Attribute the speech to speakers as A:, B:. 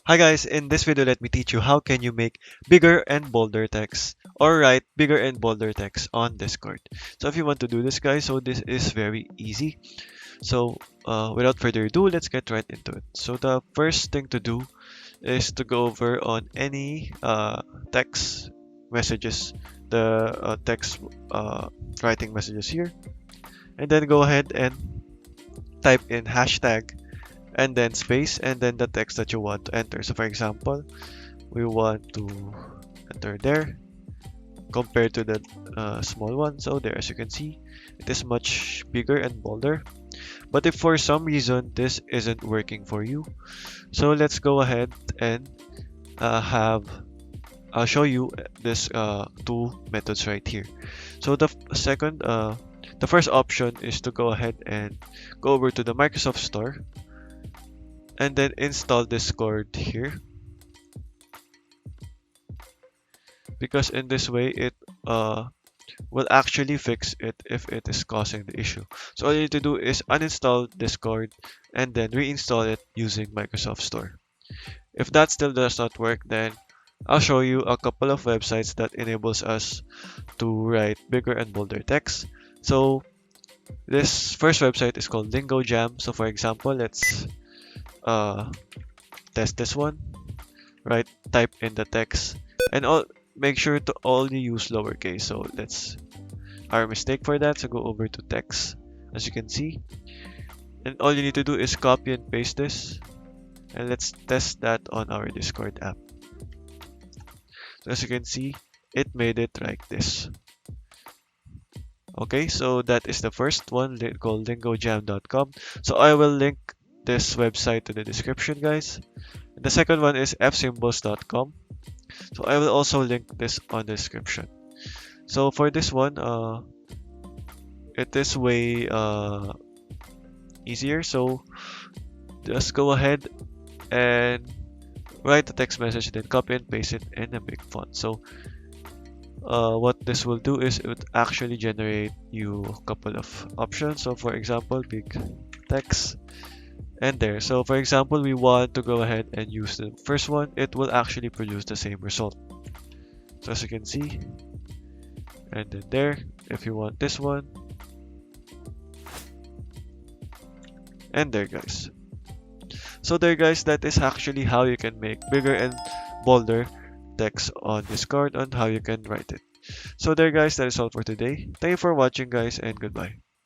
A: Hi guys, in this video let me teach you how can you make bigger and bolder text or write bigger and bolder text on Discord. So if you want to do this guys, so this is very easy. So without further ado, let's get right into it. So the first thing to do is to go over on any text messages, the text writing messages here, and then go ahead and type in hashtag and then space and then the text that you want to enter. So for example, we want to enter there compared to the small one. So there, as you can see, it is much bigger and bolder. But if for some reason this isn't working for you, so let's go ahead and I'll show you this two methods right here. So the first option is to go ahead and go over to the Microsoft Store and then install Discord here, because in this way it will actually fix it if it is causing the issue. So all you need to do is uninstall Discord and then reinstall it using Microsoft Store. If that still does not work, then I'll show you a couple of websites that enables us to write bigger and bolder text. So this first website is called LingoJam. So for example, let's uh, test this one. Right, type in the text and make sure to only use lowercase. So let's our mistake for that. So go over to text, as you can see, and all you need to do is copy and paste this, and let's test that on our Discord app. So as you can see, it made it like this. Okay, so that is the first one called lingojam.com. So I will link this website to the description, guys. The second one is fsymbols.com. So I will also link this on the description. So for this one, it is way easier. So just go ahead and write a text message, then copy and paste it in a big font. So what this will do is it would actually generate you a couple of options. So for example, big text and there. So for example, we want to go ahead and use the first one. It will actually produce the same result. So as you can see, and then there, if you want this one, and there guys. So there guys, that is actually how you can make bigger and bolder text on Discord, on how you can write it. So there guys, that is all for today. Thank you for watching guys, and goodbye.